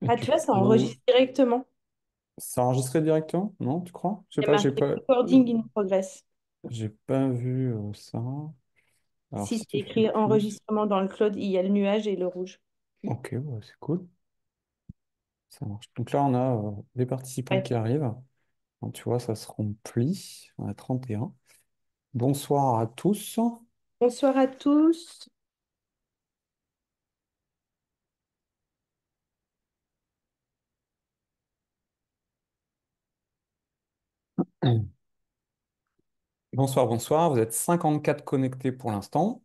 Et Ah, tu du vois, ça coup, enregistre directement. c'est enregistré directement? Non, tu crois? Je sais Il y a pas, marqué Recording in progress. j'ai pas vu ça. Alors Si si c'est tu fais écrit plus, enregistrement dans le cloud, il y a le nuage et le rouge. ok, ouais, c'est cool, ça marche. Donc là, on a des participants Ouais. qui arrivent. Donc, tu vois, ça se remplit. On a 31. Bonsoir à tous. Bonsoir à tous. Bonsoir, bonsoir. Vous êtes 54 connectés pour l'instant.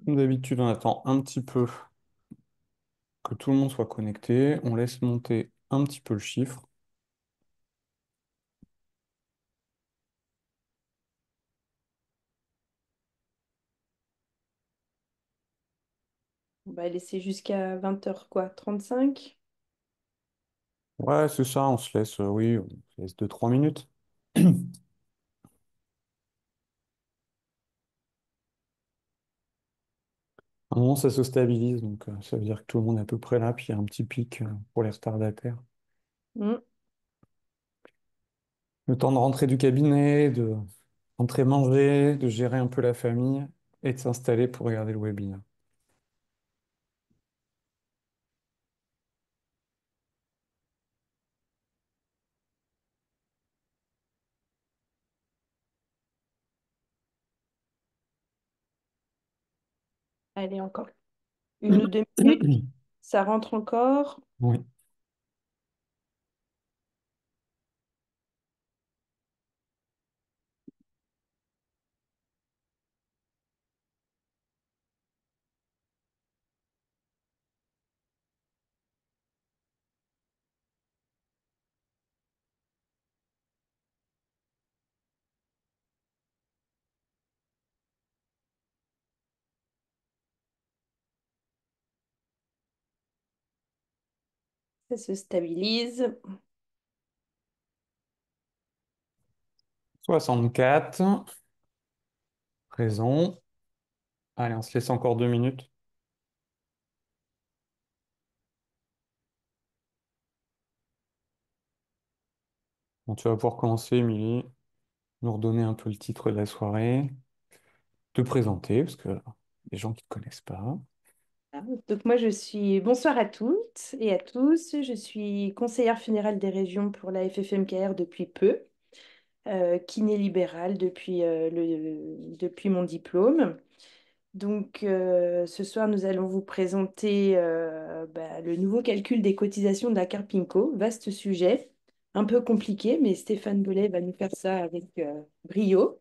Comme d'habitude, on attend un petit peu que tout le monde soit connecté. On laisse monter un petit peu le chiffre. On va laisser jusqu'à 20 h quoi, 35. Ouais, c'est ça, on se laisse, oui, on se laisse 2-3 minutes. À un moment, ça se stabilise, donc ça veut dire que tout le monde est à peu près là, puis il y a un petit pic pour les retardataires. Mm. Le temps de rentrer du cabinet, de rentrer manger, de gérer un peu la famille et de s'installer pour regarder le webinaire. Allez, encore 1 ou 2 minutes. Ça rentre encore. Oui. Ça se stabilise. 64, présent. Allez, on se laisse encore 2 minutes. Bon, tu vas pouvoir commencer, Émilie, nous redonner un peu le titre de la soirée, te présenter, parce que les gens qui ne te connaissent pas. Donc moi, je suis... Bonsoir à toutes et à tous. Je suis conseillère fédérale des régions pour la FFMKR depuis peu, kiné libérale depuis mon diplôme. Donc ce soir, nous allons vous présenter le nouveau calcul des cotisations de la Carpinco. Vaste sujet, un peu compliqué, mais Stéphane Belay va nous faire ça avec brio.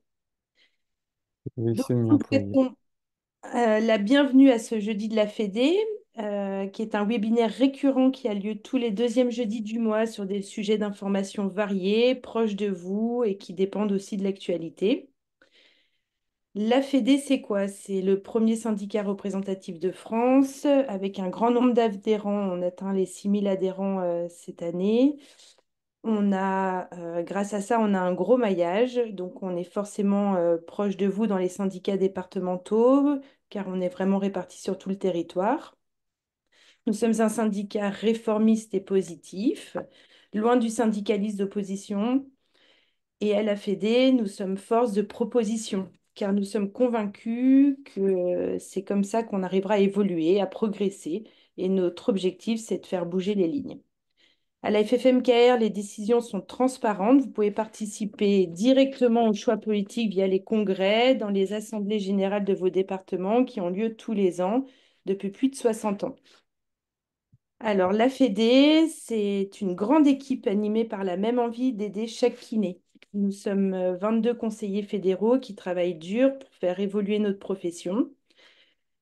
Je vais Donc essayer de m'y nous vous employer. souhaitons la bienvenue à ce jeudi de la Fédé, qui est un webinaire récurrent qui a lieu tous les deuxièmes jeudis du mois sur des sujets d'information variés, proches de vous et qui dépendent aussi de l'actualité. La Fédé, c'est quoi? C'est le premier syndicat représentatif de France, avec un grand nombre d'adhérents. On atteint les 6 000 adhérents cette année. Grâce à ça, on a un gros maillage, donc on est forcément proche de vous dans les syndicats départementaux, car on est vraiment répartis sur tout le territoire. Nous sommes un syndicat réformiste et positif, loin du syndicalisme d'opposition. Et à la Fédé, nous sommes force de proposition, car nous sommes convaincus que c'est comme ça qu'on arrivera à évoluer, à progresser. Et notre objectif, c'est de faire bouger les lignes. À la FFMKR, les décisions sont transparentes. Vous pouvez participer directement aux choix politiques via les congrès, dans les assemblées générales de vos départements qui ont lieu tous les ans depuis plus de 60 ans. Alors, la Fédé, c'est une grande équipe animée par la même envie d'aider chaque kiné. Nous sommes 22 conseillers fédéraux qui travaillent dur pour faire évoluer notre profession.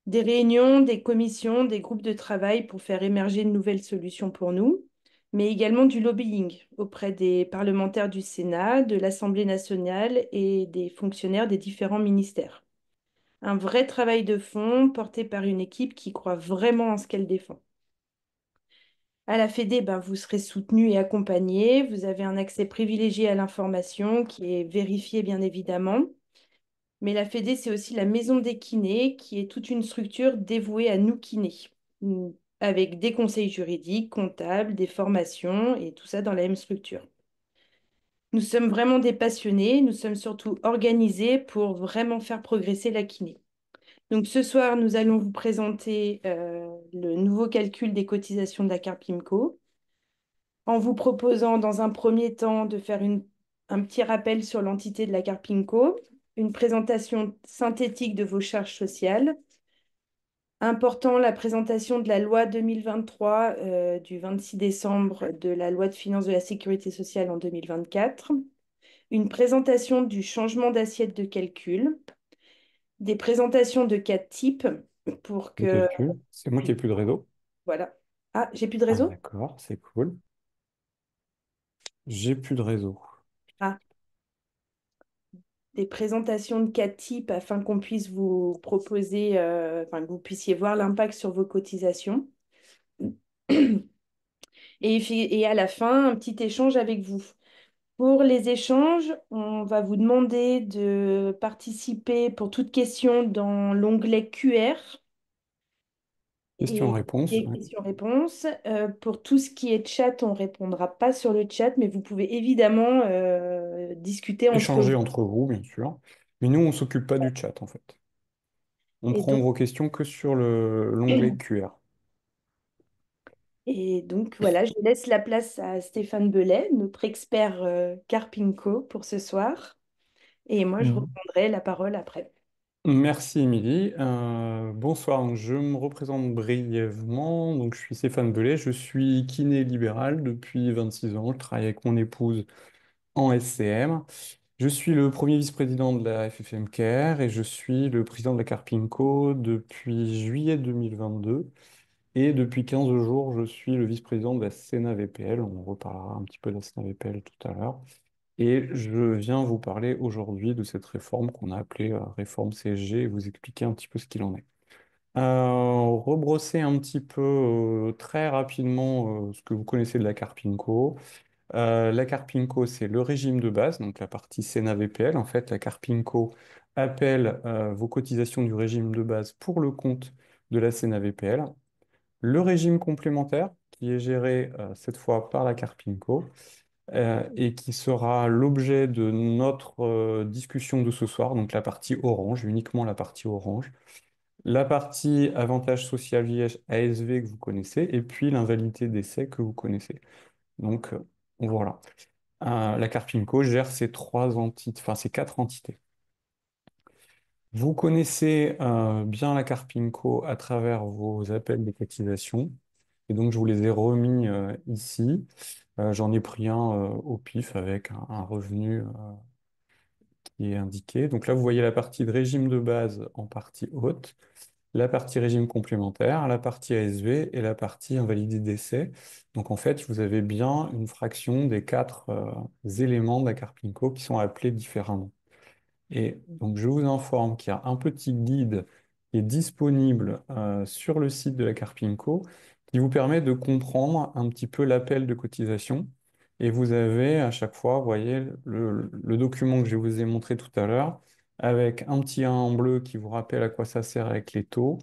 Des réunions, des commissions, des groupes de travail pour faire émerger de nouvelles solutions pour nous, mais également du lobbying auprès des parlementaires du Sénat, de l'Assemblée nationale et des fonctionnaires des différents ministères. Un vrai travail de fond porté par une équipe qui croit vraiment en ce qu'elle défend. À la Fédé, vous serez soutenu et accompagné. Vous avez un accès privilégié à l'information qui est vérifié bien évidemment. Mais la Fédé, c'est aussi la maison des kinés, qui est toute une structure dévouée à nous kinés, mm, avec des conseils juridiques, comptables, des formations, et tout ça dans la même structure. Nous sommes vraiment des passionnés, nous sommes surtout organisés pour vraiment faire progresser la kiné. Donc ce soir, nous allons vous présenter le nouveau calcul des cotisations de la Carpimco, en vous proposant dans un premier temps de faire un petit rappel sur l'entité de la Carpinco, une présentation synthétique de vos charges sociales. Important, la présentation de la loi 2023 du 26 décembre de la loi de finances de la sécurité sociale en 2024. Une présentation du changement d'assiette de calcul. Des présentations de cas types pour Le que... calcul, c'est moi qui ai plus de réseau. Voilà. Ah, j'ai plus de Ah, réseau? d'accord, c'est cool. J'ai plus de réseau. Ah, des présentations de cas types afin qu'on puisse vous proposer, enfin, que vous puissiez voir l'impact sur vos cotisations. Et à la fin, un petit échange avec vous. Pour les échanges, on va vous demander de participer pour toute question dans l'onglet QR et Question-réponse, ouais. questions-réponses. Pour tout ce qui est chat, on ne répondra pas sur le chat, mais vous pouvez évidemment discuter entre vous. Échanger entre vous, bien sûr. Mais nous, on s'occupe pas du chat, en fait. On Et prend donc, vos questions que sur l'onglet QR. et donc voilà, je laisse la place à Stéphane Belay, notre expert Carpinco pour ce soir. Et moi, je Mm. reprendrai la parole après. Merci, Émilie. Bonsoir, donc, je me représente brièvement. Donc, je suis Stéphane Belay, je suis kiné libéral depuis 26 ans. Je travaille avec mon épouse en SCM. Je suis le premier vice-président de la FFM Care et je suis le président de la Carpinco depuis juillet 2022. Et depuis 15 jours, je suis le vice-président de la Sénat VPL. On reparlera un petit peu de la Sénat VPL tout à l'heure. Et je viens vous parler aujourd'hui de cette réforme qu'on a appelée réforme CSG et vous expliquer un petit peu ce qu'il en est. Rebrosser un petit peu très rapidement ce que vous connaissez de la Carpinco. La Carpinco, c'est le régime de base, donc la partie Sénat VPL. En fait, la Carpinco appelle vos cotisations du régime de base pour le compte de la Sénat VPL. Le régime complémentaire, qui est géré cette fois par la Carpinco, et qui sera l'objet de notre discussion de ce soir, donc la partie orange, uniquement la partie orange, la partie avantage social vieillesse ASV que vous connaissez, et puis l'invalidité d'essai que vous connaissez. Donc voilà. La Carpinco gère ces trois entités, enfin ces quatre entités. Vous connaissez bien la Carpinco à travers vos appels de cotisation, et donc je vous les ai remis ici. J'en ai pris un au pif avec un revenu qui est indiqué. Donc là, vous voyez la partie de régime de base en partie haute, la partie régime complémentaire, la partie ASV et la partie invalidité d'essai. Donc en fait, vous avez bien une fraction des quatre éléments de la Carpinco qui sont appelés différemment. Et donc, je vous informe qu'il y a un petit guide qui est disponible sur le site de la Carpinco qui vous permet de comprendre un petit peu l'appel de cotisation. Et vous avez à chaque fois, vous voyez, le document que je vous ai montré tout à l'heure, avec un petit 1 en bleu qui vous rappelle à quoi ça sert avec les taux.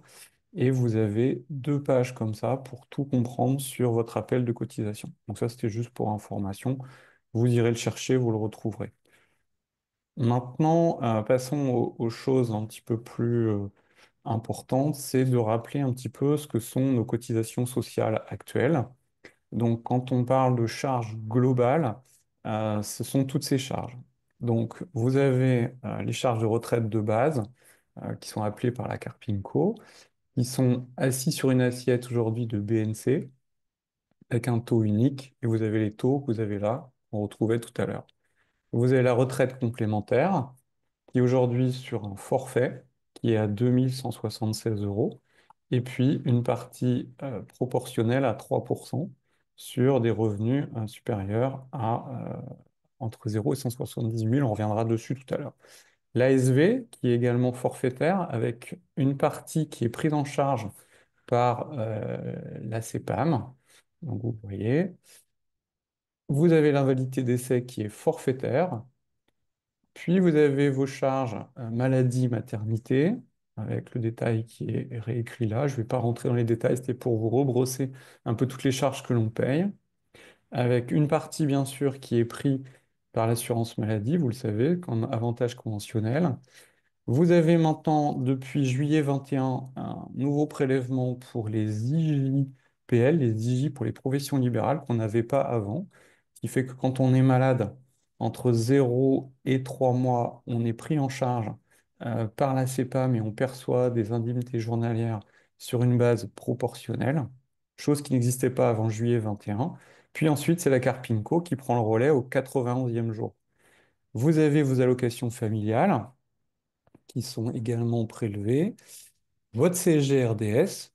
Et vous avez deux pages comme ça pour tout comprendre sur votre appel de cotisation. Donc ça, c'était juste pour information. Vous irez le chercher, vous le retrouverez. Maintenant, passons aux choses un petit peu plus importantes, c'est de rappeler un petit peu ce que sont nos cotisations sociales actuelles. Donc, quand on parle de charges globales, ce sont toutes ces charges. Donc, vous avez les charges de retraite de base, qui sont appelées par la Carpinco, qui sont assis sur une assiette aujourd'hui de BNC, avec un taux unique, et vous avez les taux que vous avez là, qu'on retrouvait tout à l'heure. Vous avez la retraite complémentaire qui est aujourd'hui sur un forfait qui est à 2176 euros, et puis une partie proportionnelle à 3% sur des revenus supérieurs à entre 0 et 170 000, on reviendra dessus tout à l'heure. L'ASV, qui est également forfaitaire, avec une partie qui est prise en charge par la CPAM. Donc vous voyez, vous avez l'invalidité d'essai qui est forfaitaire, Puis vous avez vos charges maladie, maternité, avec le détail qui est réécrit là. Je ne vais pas rentrer dans les détails, c'était pour vous rebrosser un peu toutes les charges que l'on paye, avec une partie bien sûr qui est prise par l'assurance maladie, vous le savez, comme avantage conventionnel. Vous avez maintenant, depuis juillet 21, un nouveau prélèvement pour les IJPL, les IJ pour les professions libérales qu'on n'avait pas avant, ce qui fait que quand on est malade, entre 0 et 3 mois, on est pris en charge par la CEPAM et on perçoit des indemnités journalières sur une base proportionnelle, chose qui n'existait pas avant juillet 21. Puis ensuite, c'est la Carpinco qui prend le relais au 91e jour. Vous avez vos allocations familiales qui sont également prélevés, votre CSG-RDS,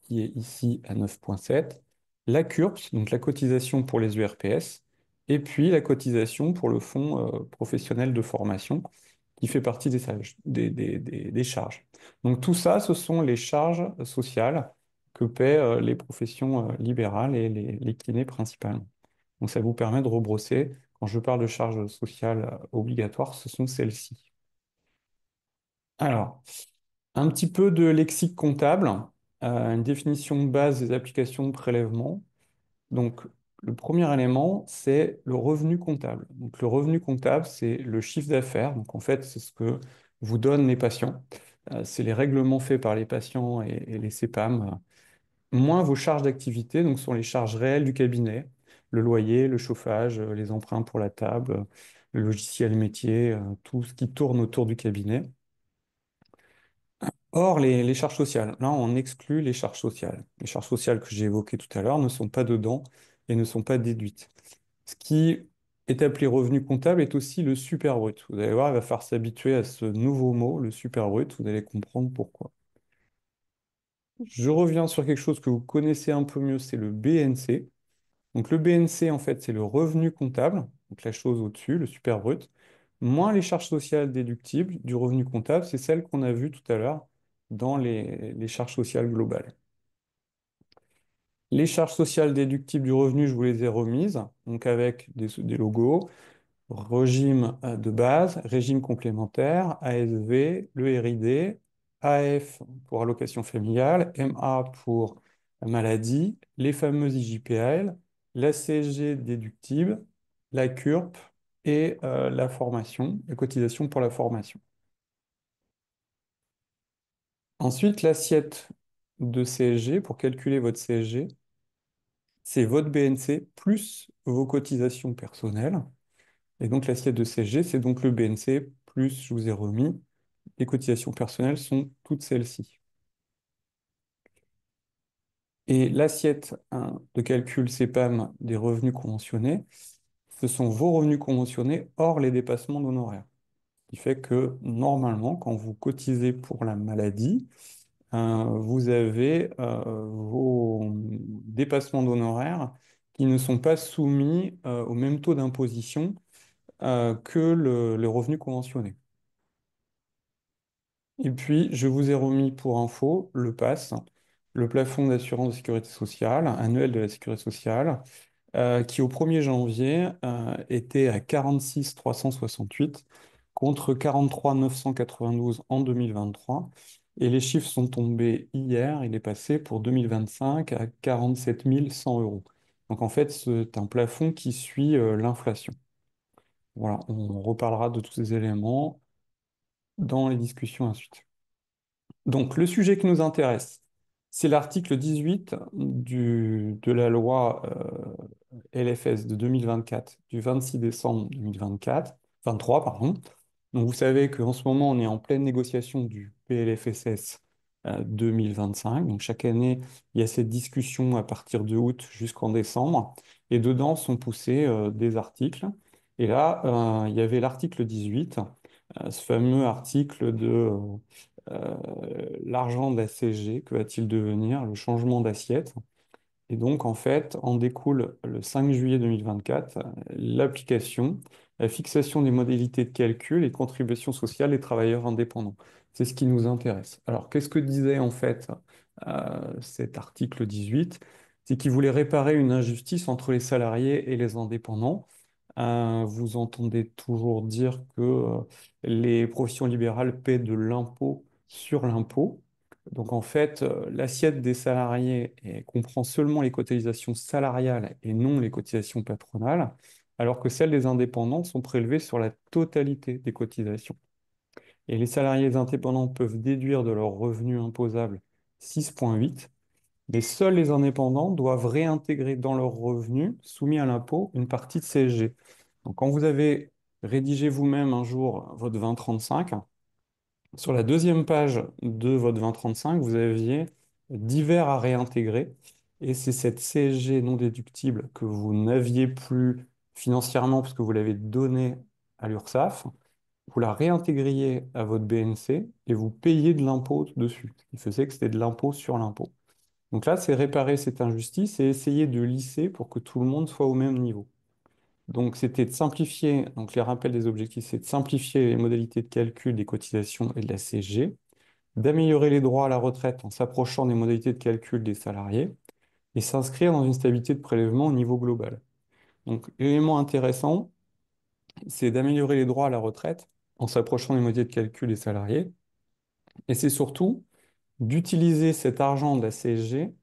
qui est ici à 9,7, la CURPS, donc la cotisation pour les URPS, et puis la cotisation pour le fonds professionnel de formation, qui fait partie des charges. Donc tout ça, ce sont les charges sociales que paient les professions libérales et les kinés principalement. Donc ça vous permet de rebrosser. Quand je parle de charges sociales obligatoires, ce sont celles-ci. Alors, un petit peu de lexique comptable, une définition de base des applications de prélèvement. Donc, le premier élément, c'est le revenu comptable. Donc, le revenu comptable, c'est le chiffre d'affaires. Donc, en fait, c'est ce que vous donnent les patients. C'est les règlements faits par les patients et les CPAM, moins vos charges d'activité, donc ce sont les charges réelles du cabinet, le loyer, le chauffage, les emprunts pour la table, le logiciel métier, tout ce qui tourne autour du cabinet. Or, les charges sociales, là, on exclut les charges sociales. Les charges sociales que j'ai évoquées tout à l'heure ne sont pas dedans et ne sont pas déduites. Ce qui est appelé revenu comptable est aussi le super brut. Vous allez voir, il va falloir s'habituer à ce nouveau mot, le super brut. Vous allez comprendre pourquoi. Je reviens sur quelque chose que vous connaissez un peu mieux, c'est le BNC. Donc, le BNC, en fait, c'est le revenu comptable, donc la chose au-dessus, le super brut, moins les charges sociales déductibles du revenu comptable, c'est celle qu'on a vue tout à l'heure dans les charges sociales globales. Les charges sociales déductibles du revenu, je vous les ai remises, donc avec des logos, régime de base, régime complémentaire, ASV, le RID, AF pour allocation familiale, MA pour maladie, les fameuses IJPAL, la CSG déductible, la CURP et la formation, la cotisation pour la formation. Ensuite, l'assiette de CSG, pour calculer votre CSG, c'est votre BNC plus vos cotisations personnelles. Et donc l'assiette de CSG, c'est donc le BNC plus, je vous ai remis, les cotisations personnelles sont toutes celles-ci. Et l'assiette hein, de calcul CPAM des revenus conventionnés, ce sont vos revenus conventionnés hors les dépassements d'honoraires. Ce qui fait que normalement, quand vous cotisez pour la maladie, vous avez vos dépassements d'honoraires qui ne sont pas soumis au même taux d'imposition que les revenus conventionnés. Et puis, je vous ai remis pour info le PASS, le plafond d'assurance de sécurité sociale, annuel de la sécurité sociale, qui au 1er janvier était à 46 368 contre 43 992 en 2023. Et les chiffres sont tombés hier, il est passé pour 2025 à 47 100 euros. Donc en fait, c'est un plafond qui suit l'inflation. Voilà, on reparlera de tous ces éléments dans les discussions ensuite. Donc, le sujet qui nous intéresse, c'est l'article 18 de la loi LFS de 2024, du 26 décembre 2024, 23, pardon. Donc, vous savez qu'en ce moment, on est en pleine négociation du PLFSS 2025. Donc, chaque année, il y a cette discussion à partir de août jusqu'en décembre. Et dedans sont poussés des articles. Et là, il y avait l'article 18, ce fameux article de euh, l'argent de la CSG, que va-t-il devenir, le changement d'assiette. Et donc, en fait, en découle le 5 juillet 2024 l'application, la fixation des modalités de calcul et contribution sociale des travailleurs indépendants. C'est ce qui nous intéresse. Alors, qu'est-ce que disait en fait cet article 18? C'est qu'il voulait réparer une injustice entre les salariés et les indépendants Vous entendez toujours dire que les professions libérales paient de l'impôt sur l'impôt. Donc en fait, l'assiette des salariés comprend seulement les cotisations salariales et non les cotisations patronales, alors que celles des indépendants sont prélevées sur la totalité des cotisations. Et les salariés indépendants peuvent déduire de leurs revenus imposables 6,8, mais seuls les indépendants doivent réintégrer dans leurs revenus soumis à l'impôt une partie de CSG. Donc, quand vous avez rédigé vous-même un jour votre 2035, sur la deuxième page de votre 2035, vous aviez divers à réintégrer. Et c'est cette CSG non déductible que vous n'aviez plus financièrement parce que vous l'avez donnée à l'URSSAF. Vous la réintégriez à votre BNC et vous payez de l'impôt dessus. Ce qui faisait que c'était de l'impôt sur l'impôt. Donc là, c'est réparer cette injustice et essayer de lisser pour que tout le monde soit au même niveau. Donc c'était de simplifier, donc les rappels des objectifs, c'est de simplifier les modalités de calcul des cotisations et de la CSG, d'améliorer les droits à la retraite en s'approchant des modalités de calcul des salariés et s'inscrire dans une stabilité de prélèvement au niveau global. Donc l'élément intéressant, c'est d'améliorer les droits à la retraite en s'approchant des modalités de calcul des salariés et c'est surtout d'utiliser cet argent de la CSG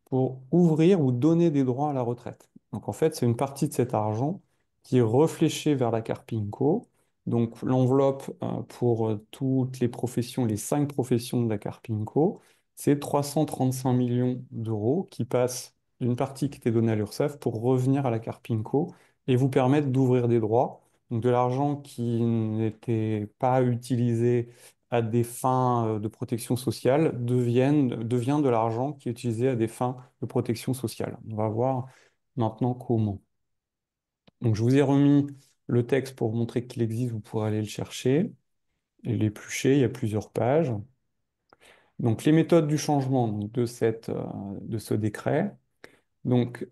pour ouvrir ou donner des droits à la retraite. Donc en fait, c'est une partie de cet argent qui est réfléchie vers la Carpinco. Donc l'enveloppe pour toutes les professions, les 5 professions de la Carpinco, c'est 335 millions d'euros qui passent d'une partie qui était donnée à l'URSSAF pour revenir à la Carpinco et vous permettre d'ouvrir des droits. Donc de l'argent qui n'était pas utilisé à des fins de protection sociale devient de l'argent qui est utilisé à des fins de protection sociale. On va voir maintenant comment. Donc, je vous ai remis le texte pour vous montrer qu'il existe, vous pourrez aller le chercher et l'éplucher, il y a plusieurs pages. Donc, les méthodes du changement donc, de ce décret. Donc,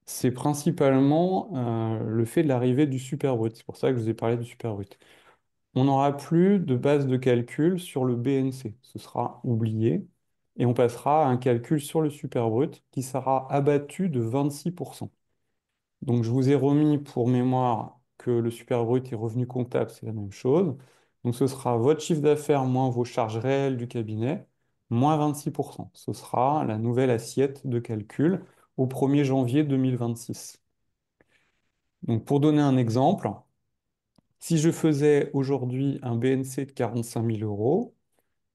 c'est principalement le fait de l'arrivée du superbrut. C'est pour ça que je vous ai parlé du superbrut. On n'aura plus de base de calcul sur le BNC. Ce sera oublié. Et on passera à un calcul sur le superbrut qui sera abattu de 26%. Donc, je vous ai remis pour mémoire que le superbrut et revenu comptable, c'est la même chose. Donc, ce sera votre chiffre d'affaires moins vos charges réelles du cabinet, moins 26%. Ce sera la nouvelle assiette de calcul au 1er janvier 2026. Donc, pour donner un exemple, si je faisais aujourd'hui un BNC de 45 000 euros,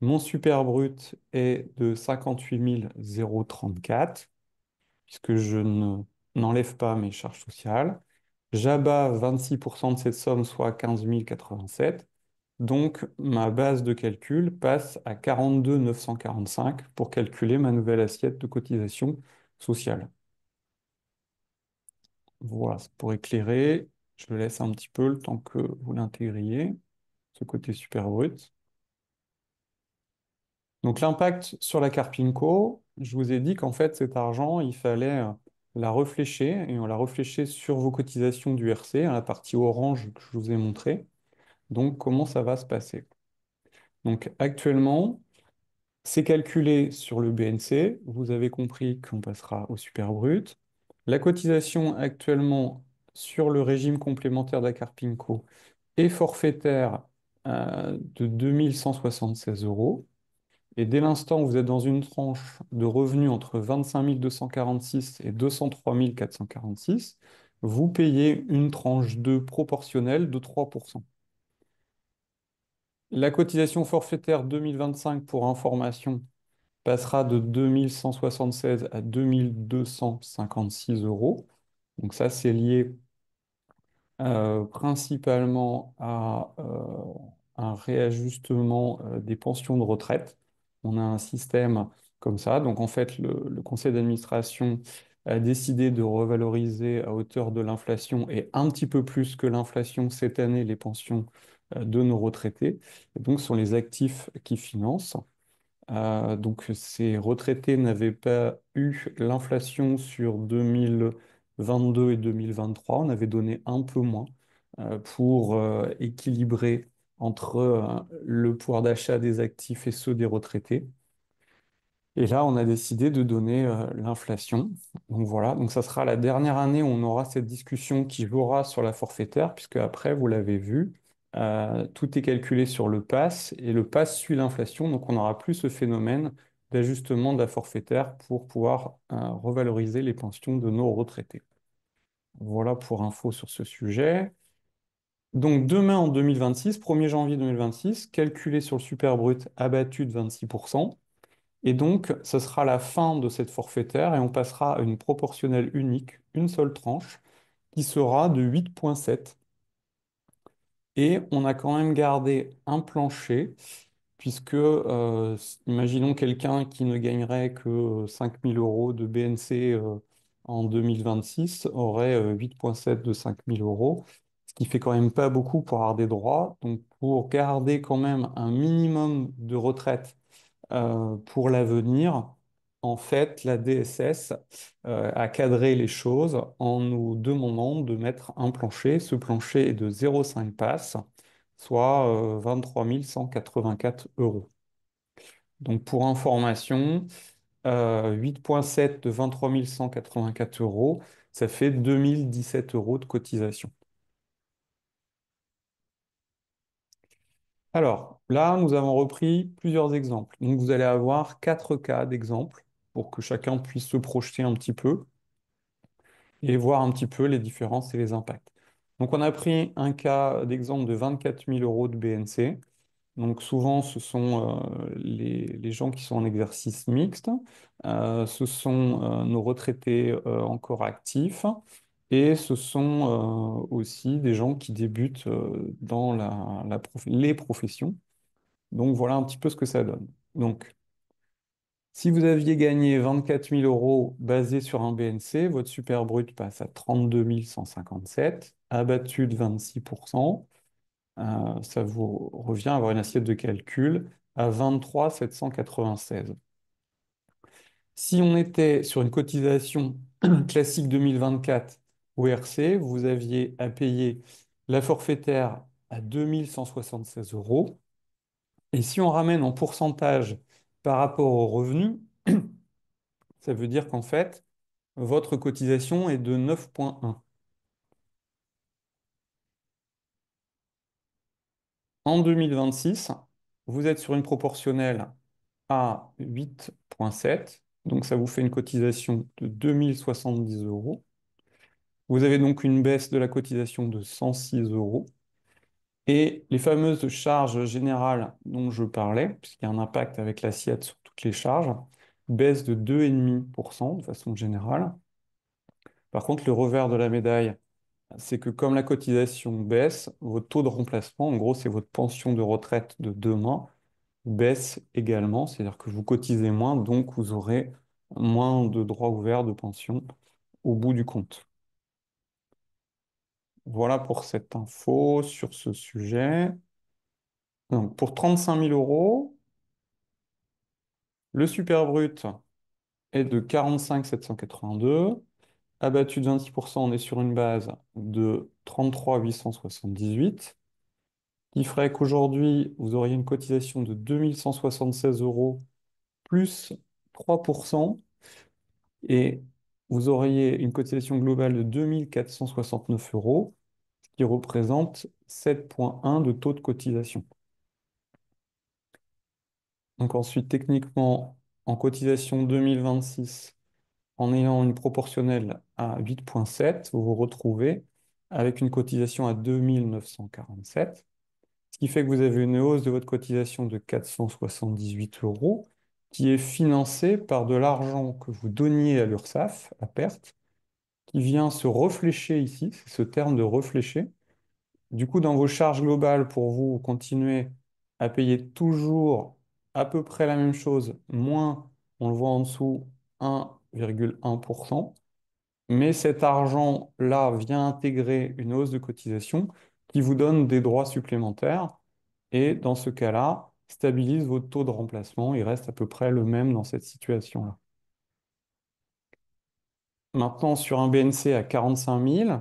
mon super brut est de 58 034, puisque je n'enlève pas mes charges sociales. J'abats 26% de cette somme, soit 15 087. Donc, ma base de calcul passe à 42 945 pour calculer ma nouvelle assiette de cotisation sociale. Voilà, c'est pour éclairer. Je laisse un petit peu le temps que vous l'intégriez, ce côté super brut. Donc l'impact sur la Carpinco, je vous ai dit qu'en fait cet argent, il fallait la réfléchir et on l'a réfléchi sur vos cotisations du RC, hein, la partie orange que je vous ai montré. Donc comment ça va se passer? Donc actuellement, c'est calculé sur le BNC. Vous avez compris qu'on passera au super brut. La cotisation actuellement sur le régime complémentaire de la Carpinco est forfaitaire de 2176 euros. Et dès l'instant où vous êtes dans une tranche de revenus entre 25 246 et 203 446, vous payez une tranche 2 proportionnelle de 3%. La cotisation forfaitaire 2025 pour information passera de 2176 à 2256 euros. Donc ça, c'est lié principalement à un réajustement des pensions de retraite. On a un système comme ça. Donc en fait, le conseil d'administration a décidé de revaloriser à hauteur de l'inflation et un petit peu plus que l'inflation cette année les pensions de nos retraités. Et donc ce sont les actifs qui financent. Donc ces retraités n'avaient pas eu l'inflation sur 2022 et 2023. On avait donné un peu moins pour équilibrer entre le pouvoir d'achat des actifs et ceux des retraités. Et là, on a décidé de donner l'inflation. Donc voilà, donc ça sera la dernière année où on aura cette discussion qui jouera sur la forfaitaire, puisque après, vous l'avez vu, tout est calculé sur le pass et le pass suit l'inflation. Donc on n'aura plus ce phénomène d'ajustement de la forfaitaire pour pouvoir revaloriser les pensions de nos retraités. Voilà pour info sur ce sujet. Donc demain en 2026, 1er janvier 2026, calculé sur le super brut abattu de 26%. Et donc, ce sera la fin de cette forfaitaire et on passera à une proportionnelle unique, une seule tranche, qui sera de 8,7. Et on a quand même gardé un plancher, puisque, imaginons quelqu'un qui ne gagnerait que 5 000 euros de BNC en 2026, aurait 8,7 de 5 000 euros, ce qui fait quand même pas beaucoup pour avoir des droits. Donc, pour garder quand même un minimum de retraite pour l'avenir, en fait, la DSS a cadré les choses en nous demandant de mettre un plancher. Ce plancher est de 0,5 passes, soit 23 184 euros. Donc pour information, 8,7 de 23 184 euros, ça fait 2017 euros de cotisation. Alors là, nous avons repris plusieurs exemples. Donc vous allez avoir 4 cas d'exemples pour que chacun puisse se projeter un petit peu et voir un petit peu les différences et les impacts. Donc on a pris un cas d'exemple de 24 000 euros de BNC. Donc souvent ce sont les gens qui sont en exercice mixte, ce sont nos retraités encore actifs et ce sont aussi des gens qui débutent dans les professions. Donc voilà un petit peu ce que ça donne. Donc si vous aviez gagné 24 000 euros basé sur un BNC, votre super brut passe à 32 157, abattu de 26%. Ça vous revient à avoir une assiette de calcul à 23 796. Si on était sur une cotisation classique 2024 au RC, vous aviez à payer la forfaitaire à 2 176 euros. Et si on ramène en pourcentage par rapport au revenu, ça veut dire qu'en fait, votre cotisation est de 9,1. En 2026, vous êtes sur une proportionnelle à 8,7. Donc ça vous fait une cotisation de 2070 euros. Vous avez donc une baisse de la cotisation de 106 euros. Et les fameuses charges générales dont je parlais, puisqu'il y a un impact avec l'assiette sur toutes les charges, baissent de 2,5% de façon générale. Par contre, le revers de la médaille, c'est que comme la cotisation baisse, votre taux de remplacement, en gros, c'est votre pension de retraite de demain, baisse également, c'est-à-dire que vous cotisez moins, donc vous aurez moins de droits ouverts de pension au bout du compte. Voilà pour cette info sur ce sujet. Donc, pour 35 000 euros, le super brut est de 45 782. Abattu de 26%, on est sur une base de 33 878, qui ferait qu'aujourd'hui, vous auriez une cotisation de 2176 euros plus 3%, et vous auriez une cotisation globale de 2469 euros, ce qui représente 7,1 de taux de cotisation. Donc ensuite, techniquement, en cotisation 2026, en ayant une proportionnelle à 8,7, vous vous retrouvez avec une cotisation à 2947, ce qui fait que vous avez une hausse de votre cotisation de 478 euros, qui est financée par de l'argent que vous donniez à l'URSSAF à perte, qui vient se reflécher ici, c'est ce terme de reflécher. Du coup, dans vos charges globales, pour vous, vous continuez à payer toujours à peu près la même chose, moins, on le voit en dessous, 1,1%. Mais cet argent-là vient intégrer une hausse de cotisation qui vous donne des droits supplémentaires et dans ce cas-là, stabilise votre taux de remplacement. Il reste à peu près le même dans cette situation-là. Maintenant, sur un BNC à 45 000,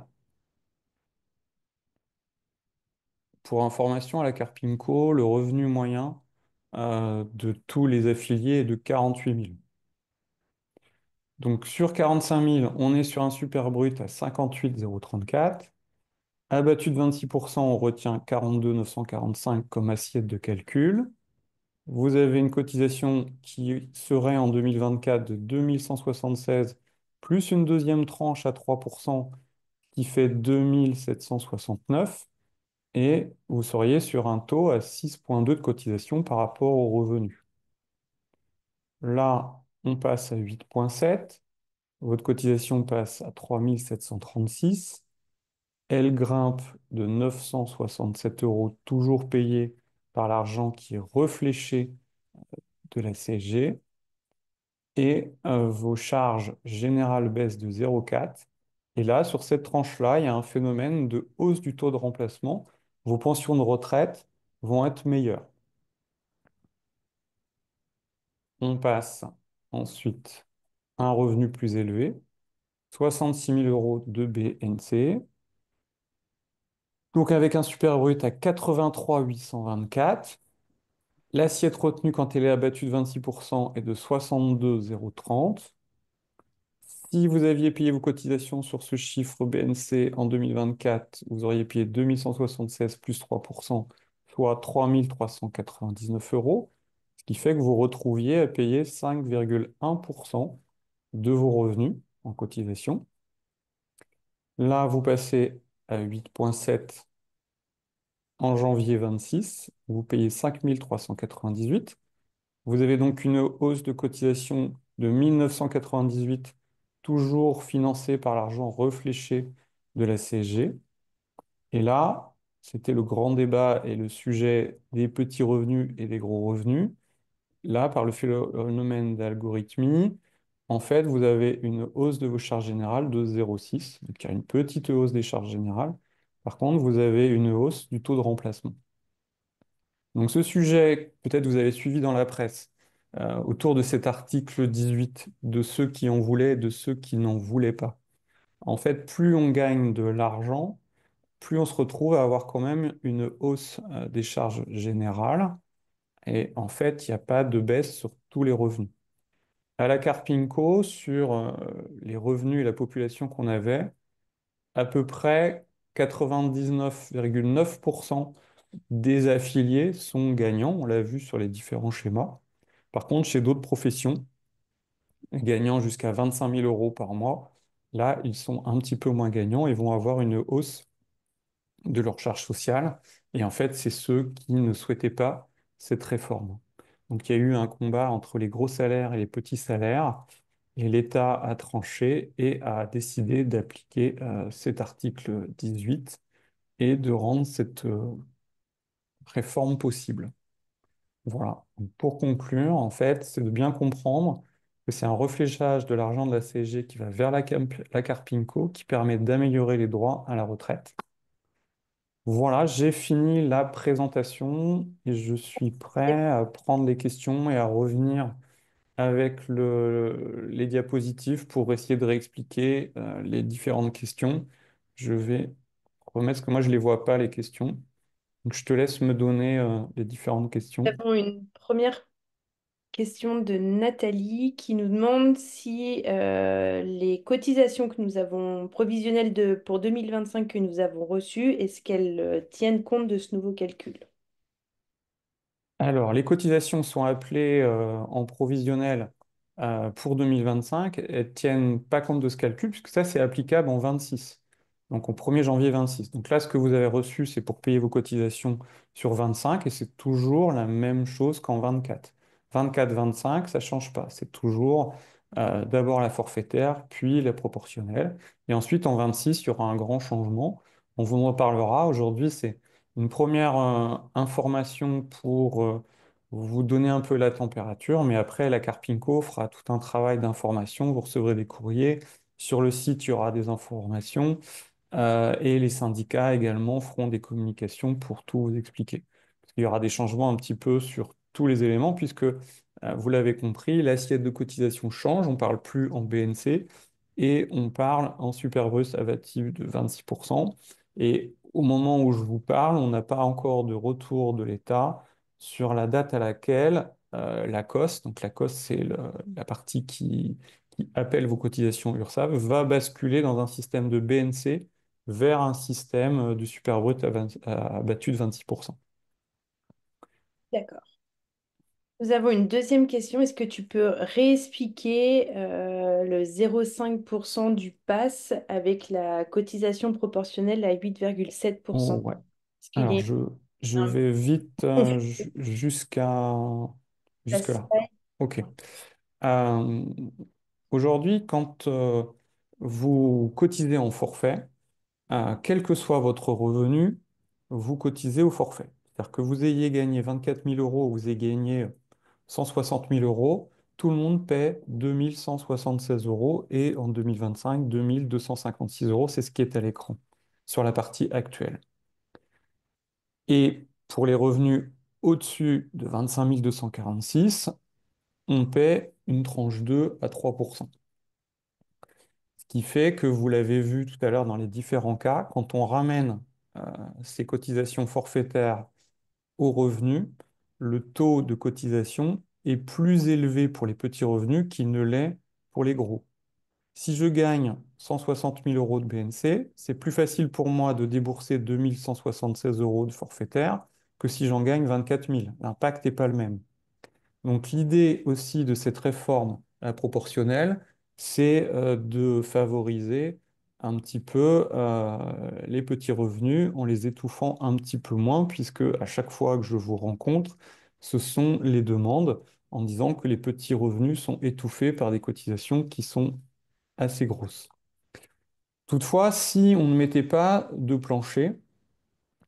pour information, à la Carpinco, le revenu moyen de tous les affiliés est de 48 000. Donc sur 45 000, on est sur un super brut à 58 034. Abattu de 26%, on retient 42 945 comme assiette de calcul. Vous avez une cotisation qui serait en 2024 de 2176, plus une deuxième tranche à 3% qui fait 2769. Et vous seriez sur un taux à 6,2 de cotisation par rapport aux revenus. Là, on passe à 8,7. Votre cotisation passe à 3736. Elle grimpe de 967 euros, toujours payé par l'argent qui est réfléchi de la CSG. Et vos charges générales baissent de 0,4. Et là, sur cette tranche-là, il y a un phénomène de hausse du taux de remplacement. Vos pensions de retraite vont être meilleures. On passe ensuite à un revenu plus élevé, 66 000 euros de BNC. Donc avec un super brut à 83 824. L'assiette retenue quand elle est abattue de 26% est de 62 030. Si vous aviez payé vos cotisations sur ce chiffre BNC en 2024, vous auriez payé 2176 plus 3%, soit 3 399 euros, ce qui fait que vous retrouviez à payer 5,1% de vos revenus en cotisation. Là, vous passez à 8,7 en janvier 26, vous payez 5 398. Vous avez donc une hausse de cotisation de 1998, toujours financée par l'argent réfléchi de la CSG. Et là, c'était le grand débat et le sujet des petits revenus et des gros revenus. Là, par le phénomène d'algorithmie, en fait, vous avez une hausse de vos charges générales de 0,6. Donc, il y a une petite hausse des charges générales. Par contre, vous avez une hausse du taux de remplacement. Donc ce sujet, peut-être vous avez suivi dans la presse, autour de cet article 18, de ceux qui en voulaient et de ceux qui n'en voulaient pas. En fait, plus on gagne de l'argent, plus on se retrouve à avoir quand même une hausse des charges générales. Et en fait, il n'y a pas de baisse sur tous les revenus. À la Carpinco, sur les revenus et la population qu'on avait, à peu près 99,9% des affiliés sont gagnants, on l'a vu sur les différents schémas. Par contre, chez d'autres professions, gagnant jusqu'à 25 000 euros par mois, là, ils sont un petit peu moins gagnants et vont avoir une hausse de leur charge sociale. Et en fait, c'est ceux qui ne souhaitaient pas cette réforme. Donc, il y a eu un combat entre les gros salaires et les petits salaires, et l'État a tranché et a décidé d'appliquer cet article 18 et de rendre cette réforme possible. Voilà. Donc, pour conclure, en fait, c'est de bien comprendre que c'est un réfléchage de l'argent de la CSG qui va vers la Carpinco qui permet d'améliorer les droits à la retraite. Voilà, j'ai fini la présentation et je suis prêt à prendre les questions et à revenir avec les diapositives pour essayer de réexpliquer les différentes questions. Je vais remettre, parce que moi je ne les vois pas, les questions. Donc je te laisse me donner les différentes Nous questions. avons une première question de Nathalie qui nous demande si les cotisations que nous avons provisionnelles pour 2025 que nous avons reçues, est-ce qu'elles tiennent compte de ce nouveau calcul? Alors, les cotisations sont appelées en provisionnel pour 2025. Elles ne tiennent pas compte de ce calcul, puisque ça, c'est applicable en 26. Donc, au 1er janvier 26. Donc là, ce que vous avez reçu, c'est pour payer vos cotisations sur 25, et c'est toujours la même chose qu'en 24. 24, 25, ça ne change pas. C'est toujours d'abord la forfaitaire, puis la proportionnelle. Et ensuite, en 26, il y aura un grand changement. On vous en reparlera. Aujourd'hui, c'est une première information pour vous donner un peu la température, mais après, la Carpinco fera tout un travail d'information. Vous recevrez des courriers. Sur le site, il y aura des informations. Et les syndicats également feront des communications pour tout vous expliquer. Parce qu'il y aura des changements un petit peu sur tous les éléments, puisque vous l'avez compris, l'assiette de cotisation change. On ne parle plus en BNC et on parle en superbrut abatif de 26%. Et au moment où je vous parle, on n'a pas encore de retour de l'État sur la date à laquelle la COS, donc la COS, c'est la partie qui qui appelle vos cotisations URSSAF va basculer dans un système de BNC vers un système du super brut abattu de 26%. D'accord. Nous avons une deuxième question. Est-ce que tu peux réexpliquer le 0,5% du pass avec la cotisation proportionnelle à 8,7%? Ouais. Est-ce qu'il Alors, est je un vais vite confus? Ça se jusque-là. passe. OK. Euh, Aujourd'hui, quand vous cotisez en forfait, quel que soit votre revenu, vous cotisez au forfait. C'est-à-dire que vous ayez gagné 24 000 euros ou vous ayez gagné 160 000 euros, tout le monde paie 2 176 euros et en 2025, 2 256 euros, c'est ce qui est à l'écran sur la partie actuelle. Et pour les revenus au-dessus de 25 246, on paie une tranche 2 à 3%. Ce qui fait que vous l'avez vu tout à l'heure dans les différents cas, quand on ramène euh, ces cotisations forfaitaires aux revenus, le taux de cotisation est plus élevé pour les petits revenus qu'il ne l'est pour les gros. Si je gagne 160 000 euros de BNC, c'est plus facile pour moi de débourser 2 176 euros de forfaitaire que si j'en gagne 24 000. L'impact n'est pas le même. Donc l'idée aussi de cette réforme proportionnelle, c'est de favoriser un petit peu les petits revenus en les étouffant un petit peu moins, puisque à chaque fois que je vous rencontre, ce sont les demandes en disant que les petits revenus sont étouffés par des cotisations qui sont assez grosses. Toutefois, si on ne mettait pas de plancher,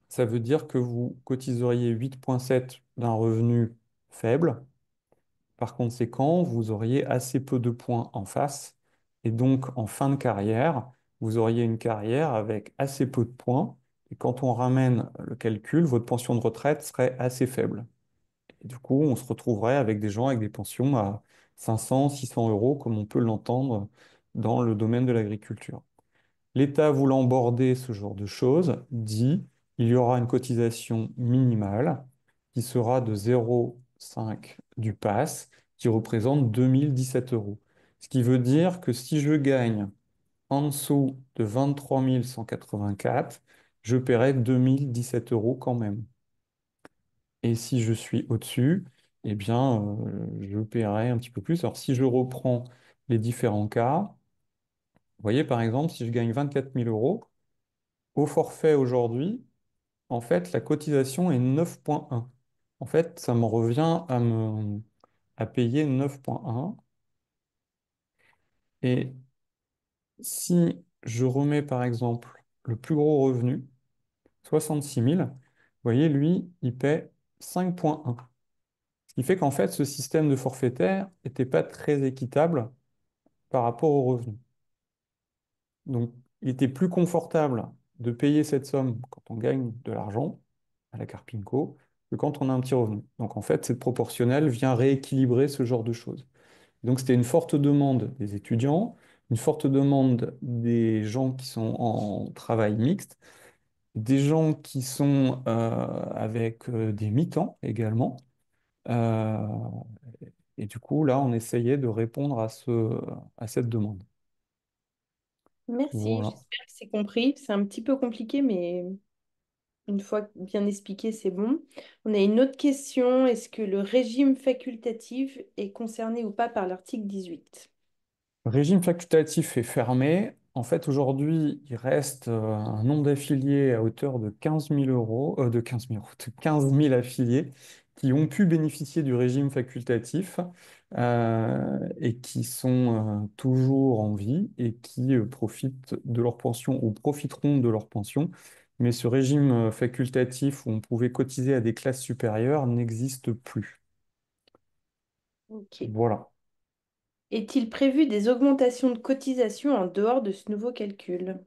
ça veut dire que vous cotiseriez 8,7 d'un revenu faible. Par conséquent, vous auriez assez peu de points en face. Et donc, en fin de carrière, vous auriez une carrière avec assez peu de points. Et quand on ramène le calcul, votre pension de retraite serait assez faible. Et du coup, on se retrouverait avec des gens avec des pensions à 500, 600 euros, comme on peut l'entendre dans le domaine de l'agriculture. L'État voulant border ce genre de choses dit il y aura une cotisation minimale qui sera de 0,5 du pass, qui représente 2017 euros. Ce qui veut dire que si je gagne en dessous de 23 184, je paierai 2017 euros quand même. Et si je suis au-dessus, eh bien, je paierai un petit peu plus. Alors, si je reprends les différents cas, vous voyez, par exemple, si je gagne 24 000 euros, au forfait aujourd'hui, en fait, la cotisation est 9,1. En fait, ça me revient à payer 9,1. Et si je remets, par exemple, le plus gros revenu, 66 000, vous voyez, lui, il paie 5,1. Ce qui fait qu'en fait, ce système de forfaitaire n'était pas très équitable par rapport aux revenus. Donc, il était plus confortable de payer cette somme quand on gagne de l'argent à la Carpinco que quand on a un petit revenu. Donc, en fait, cette proportionnelle vient rééquilibrer ce genre de choses. Donc, c'était une forte demande des étudiants, une forte demande des gens qui sont en travail mixte, des gens qui sont avec des mi-temps également. Euh, et du coup, là, on essayait de répondre à cette demande. Merci, Voilà. j'espère que c'est compris. C'est un petit peu compliqué, mais une fois bien expliqué, c'est bon. On a une autre question. Est-ce que le régime facultatif est concerné ou pas par l'article 18? Le régime facultatif est fermé. En fait, aujourd'hui, il reste un nombre d'affiliés à hauteur de 15 000 euros, de 15 000 euros, de 15 000 affiliés qui ont pu bénéficier du régime facultatif et qui sont toujours en vie et qui profitent de leur pension ou profiteront de leur pension. Mais ce régime facultatif où on pouvait cotiser à des classes supérieures n'existe plus. Ok. Voilà. Est-il prévu des augmentations de cotisations en dehors de ce nouveau calcul?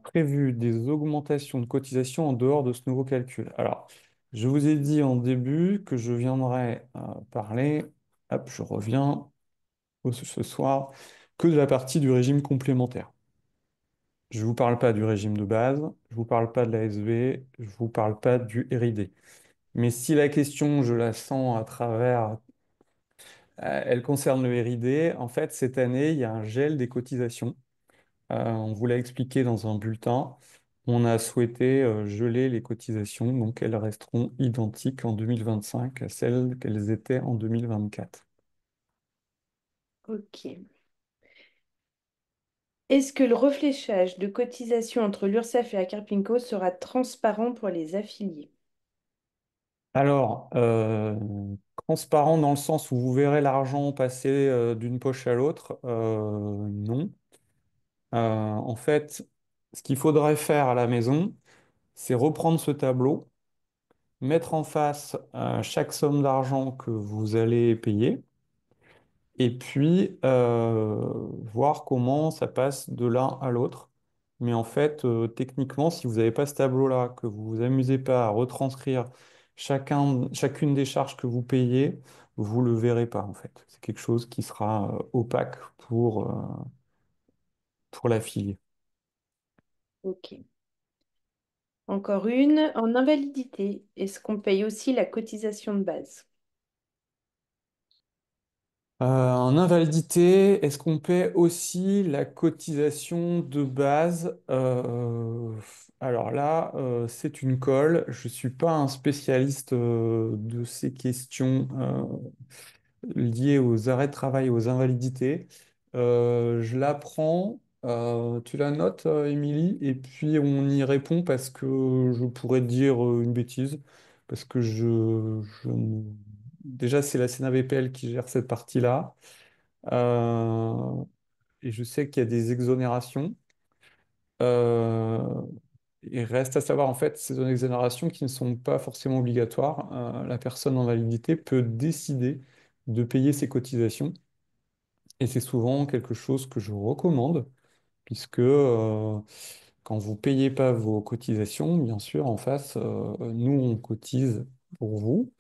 Prévu des augmentations de cotisations en dehors de ce nouveau calcul. Alors, je vous ai dit en début que je viendrais parler, hop, je reviens ce soir, que de la partie du régime complémentaire. Je ne vous parle pas du régime de base, je ne vous parle pas de la l'ASV, je ne vous parle pas du RID. Mais si la question, je la sens à travers Elle concerne le RID. En fait, cette année, il y a un gel des cotisations. On vous l'a expliqué dans un bulletin. On a souhaité geler les cotisations, donc elles resteront identiques en 2025 à celles qu'elles étaient en 2024. Ok. Est-ce que le refléchage de cotisations entre l'URSSAF et la Carpinco sera transparent pour les affiliés? Alors, transparent dans le sens où vous verrez l'argent passer d'une poche à l'autre, non. En fait, ce qu'il faudrait faire à la maison, c'est reprendre ce tableau, mettre en face chaque somme d'argent que vous allez payer, et puis voir comment ça passe de l'un à l'autre. Mais en fait, techniquement, si vous n'avez pas ce tableau-là, que vous vous amusez pas à retranscrire chacune des charges que vous payez, vous le verrez pas en fait. C'est quelque chose qui sera opaque pour la fille. Ok. Encore une. En invalidité, est-ce qu'on paye aussi la cotisation de base? En invalidité, est-ce qu'on paie aussi la cotisation de base? Alors là, c'est une colle. Je ne suis pas un spécialiste de ces questions liées aux arrêts de travail et aux invalidités. Je la prends, tu la notes, Émilie, et puis on y répond parce que je pourrais te dire une bêtise, parce que déjà, c'est la CNAVPL qui gère cette partie-là. Euh, et je sais qu'il y a des exonérations. Euh, il reste à savoir, en fait, ces exonérations qui ne sont pas forcément obligatoires. La personne en validité peut décider de payer ses cotisations. Et c'est souvent quelque chose que je recommande, puisque quand vous payez pas vos cotisations, bien sûr, en face, nous, on cotise pour vous,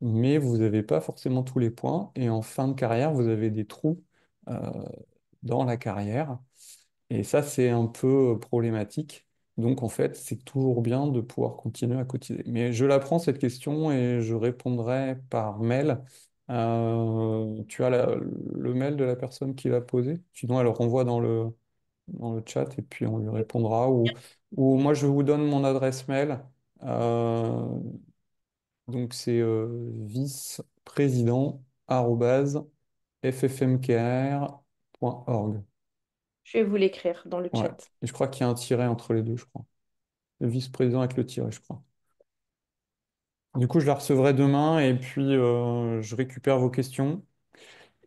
mais vous n'avez pas forcément tous les points. Et en fin de carrière, vous avez des trous euh, dans la carrière. Et ça, c'est un peu problématique. Donc, en fait, c'est toujours bien de pouvoir continuer à cotiser. Mais je la prends, cette question, et je répondrai par mail. Tu as le mail de la personne qui l'a posé? Sinon, elle le renvoie dans le chat et puis on lui répondra. Ou moi, je vous donne mon adresse mail. Euh, donc, c'est vice-président@ffmkr.org. Je vais vous l'écrire dans le Ouais. chat. Et je crois qu'il y a un tiret entre les deux, je crois. Le vice-président avec le tiret, je crois. Du coup, je la recevrai demain et puis je récupère vos questions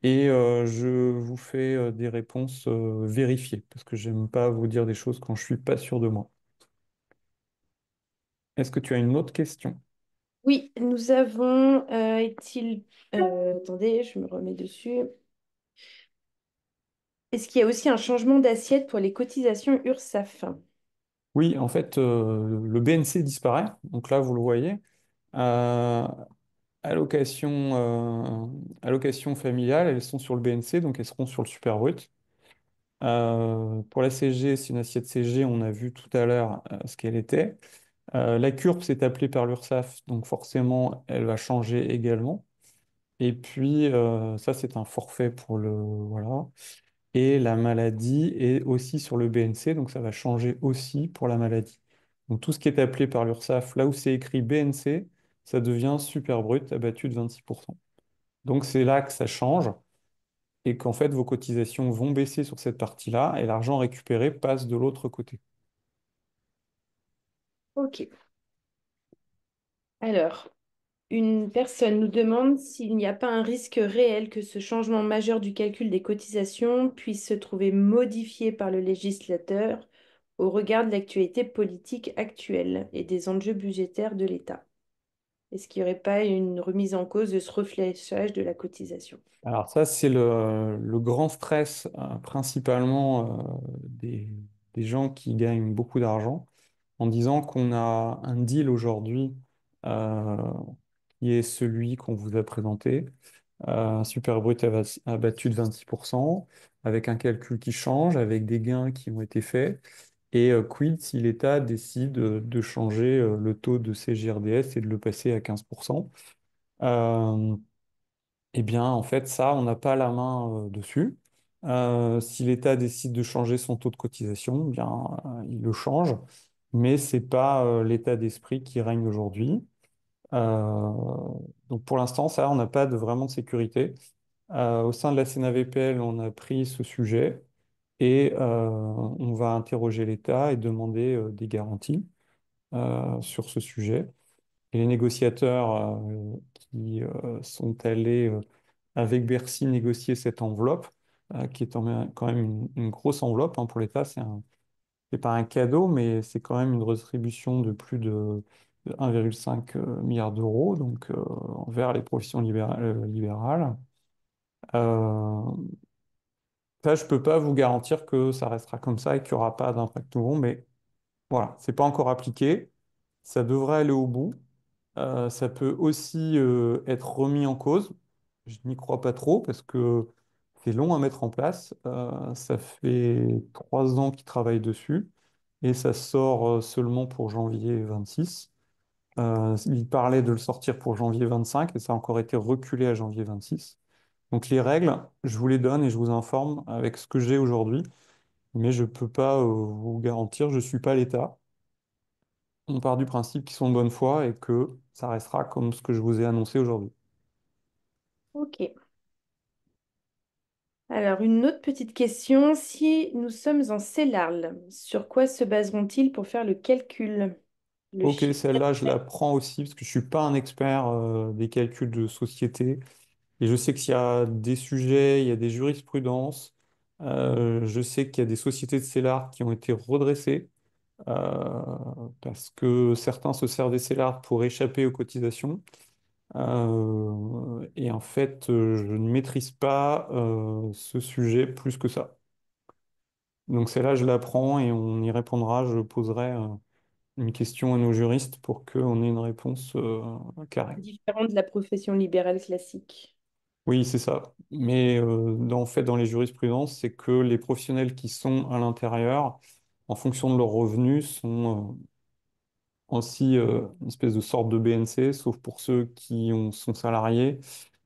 et je vous fais des réponses vérifiées parce que j'aime pas vous dire des choses quand je suis pas sûr de moi. Est-ce que tu as une autre question? Oui, nous avons, est-il... attendez, je me remets dessus. Est-ce qu'il y a aussi un changement d'assiette pour les cotisations URSSAF? Oui, en fait, le BNC disparaît. Donc là, vous le voyez. Euh, allocation familiale, elles sont sur le BNC, donc elles seront sur le super brut. Pour la CG, c'est une assiette CG, on a vu tout à l'heure ce qu'elle était. La CURPS est appelée par l'URSSAF, donc forcément, elle va changer également. Et puis, ça, c'est un forfait pour le... Voilà. Et la maladie est aussi sur le BNC, donc ça va changer aussi pour la maladie. Donc tout ce qui est appelé par l'URSSAF, là où c'est écrit BNC, ça devient super brut, abattu de 26%. Donc c'est là que ça change et qu'en fait vos cotisations vont baisser sur cette partie-là et l'argent récupéré passe de l'autre côté. Ok. Alors, une personne nous demande s'il n'y a pas un risque réel que ce changement majeur du calcul des cotisations puisse se trouver modifié par le législateur au regard de l'actualité politique actuelle et des enjeux budgétaires de l'État. Est-ce qu'il n'y aurait pas une remise en cause de ce refléchage de la cotisation? Alors ça, c'est le grand stress principalement des gens qui gagnent beaucoup d'argent en disant qu'on a un deal aujourd'hui euh, qui est celui qu'on vous a présenté, un super brut abattu de 26%, avec un calcul qui change, avec des gains qui ont été faits. Et quid si l'État décide de changer le taux de CGRDS et de le passer à 15%. Eh bien, en fait, ça, on n'a pas la main dessus. Si l'État décide de changer son taux de cotisation, eh bien, il le change, mais c'est pas l'état d'esprit qui règne aujourd'hui. Euh, donc, pour l'instant, ça, on n'a pas vraiment de sécurité. Au sein de la CNAVPL, on a pris ce sujet et on va interroger l'État et demander des garanties sur ce sujet. Et les négociateurs qui sont allés avec Bercy négocier cette enveloppe, qui est quand même une grosse enveloppe hein, pour l'État. C'est pas un cadeau, mais c'est quand même une redistribution de plus de 1,5 milliard d'euros donc, envers les professions libérales. Euh, Ça, je peux pas vous garantir que ça restera comme ça et qu'il n'y aura pas d'impact nouveau, mais voilà, c'est pas encore appliqué. Ça devrait aller au bout. Ça peut aussi être remis en cause. Je n'y crois pas trop parce que c'est long à mettre en place. Ça fait 3 ans qu'ils travaillent dessus et ça sort seulement pour janvier 26. Ils parlaient de le sortir pour janvier 25 et ça a encore été reculé à janvier 26. Donc les règles, je vous les donne et je vous informe avec ce que j'ai aujourd'hui, mais je ne peux pas vous garantir, je ne suis pas l'État. On part du principe qu'ils sont de bonne foi et que ça restera comme ce que je vous ai annoncé aujourd'hui. Ok. Alors, une autre petite question. Si nous sommes en CELARL, sur quoi se baseront-ils pour faire le calcul? Le Ok, chiffre celle-là, je la d'affaires. prends aussi parce que je ne suis pas un expert des calculs de société. Et je sais qu'il y a des sujets, il y a des jurisprudences. Je sais qu'il y a des sociétés de CELAR qui ont été redressées euh, parce que certains se servent des CELAR pour échapper aux cotisations. Et en fait, je ne maîtrise pas ce sujet plus que ça. Donc celle-là, je la prends et on y répondra. Je poserai une question à nos juristes pour qu'on ait une réponse carrée. Différent de la profession libérale classique. Oui, c'est ça. Mais en fait, dans les jurisprudences, c'est que les professionnels qui sont à l'intérieur, en fonction de leurs revenus, sont aussi une espèce de sorte de BNC, sauf pour ceux sont salariés.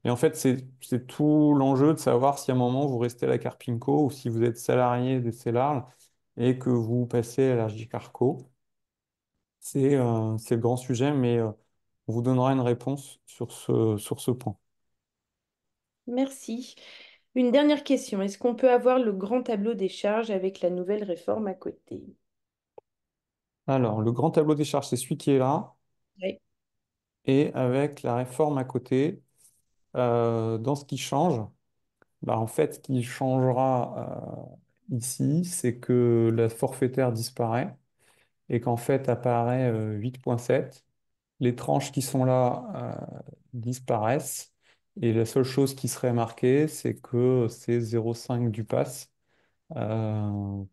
Et en fait, c'est tout l'enjeu de savoir si à un moment vous restez à la Carpinco ou si vous êtes salarié des Cellarl et que vous passez à la Carco. C'est le grand sujet, mais on vous donnera une réponse sur ce point. Merci. Une dernière question. Est-ce qu'on peut avoir le grand tableau des charges avec la nouvelle réforme à côté? Alors, le grand tableau des charges, c'est celui qui est là. Oui. Et avec la réforme à côté, dans ce qui change, bah, en fait, ce qui changera ici, c'est que la forfaitaire disparaît et qu'en fait apparaît 8,7. Les tranches qui sont là disparaissent et la seule chose qui serait marquée, c'est que c'est 0,5 du pass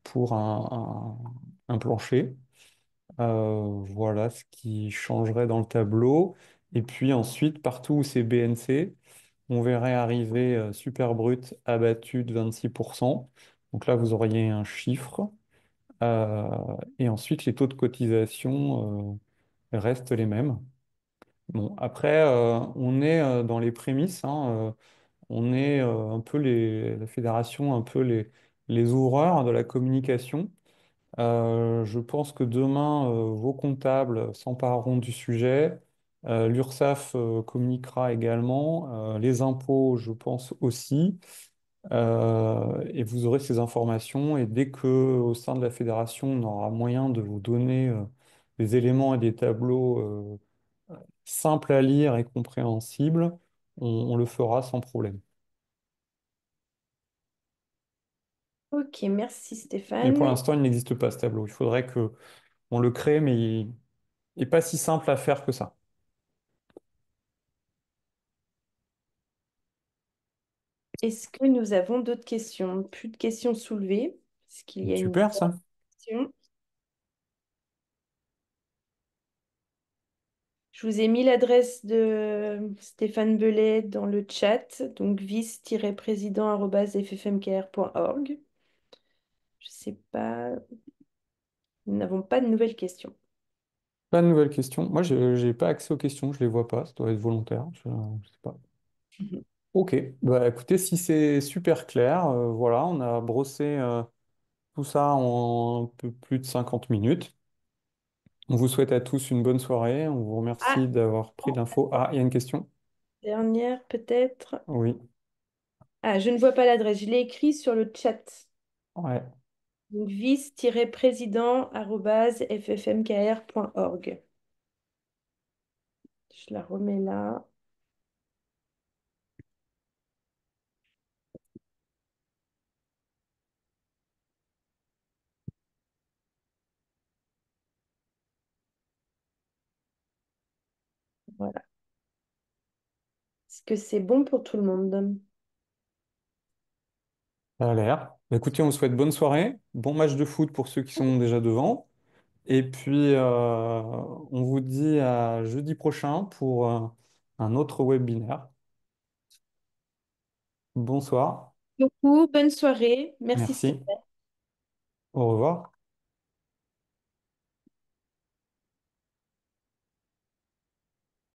pour un plancher. Voilà ce qui changerait dans le tableau. Et puis ensuite, partout où c'est BNC, on verrait arriver super brut abattu de 26%. Donc là, vous auriez un chiffre. Euh, et ensuite, les taux de cotisation restent les mêmes. Bon, après, on est dans les prémices, hein, on est un peu la fédération, un peu les ouvreurs de la communication. Je pense que demain, vos comptables s'empareront du sujet. L'URSSAF communiquera également. Les impôts, je pense aussi. Et vous aurez ces informations. Et dès que, au sein de la fédération, on aura moyen de vous donner des éléments et des tableaux simples à lire et compréhensibles, on le fera sans problème. Ok, merci Mais pour Stéphane. l'instant, il n'existe pas ce tableau. Il faudrait que on le crée, mais il n'est pas si simple à faire que ça. Est-ce que nous avons d'autres questions? Plus de questions soulevées. Est-ce qu'il y a une Super, ça. question? Je vous ai mis l'adresse de Stéphane Belay dans le chat, donc vice-président@ffmkr.org. Je sais pas, nous n'avons pas de nouvelles questions. Pas de nouvelles questions. Moi, je n'ai pas accès aux questions, je les vois pas. Ça doit être volontaire. Je sais pas. Ok, bah écoutez, si c'est super clair, voilà, on a brossé tout ça en un peu plus de 50 minutes. On vous souhaite à tous une bonne soirée. On vous Ah, remercie d'avoir pris l'info. Ah, il y a une question? dernière peut-être. Oui. Ah, je ne vois pas l'adresse. Je l'ai écrit sur le chat. Ouais. Donc vice-président@ffmkr.org. Je la remets là. Voilà. Est-ce que c'est bon pour tout le monde? Ça a l'air. Bah, écoutez, on vous souhaite bonne soirée, bon match de foot pour ceux qui sont déjà devant. Et puis, on vous dit à jeudi prochain pour un autre webinaire. Bonsoir, Beaucoup, bonne soirée. Merci. merci, au revoir.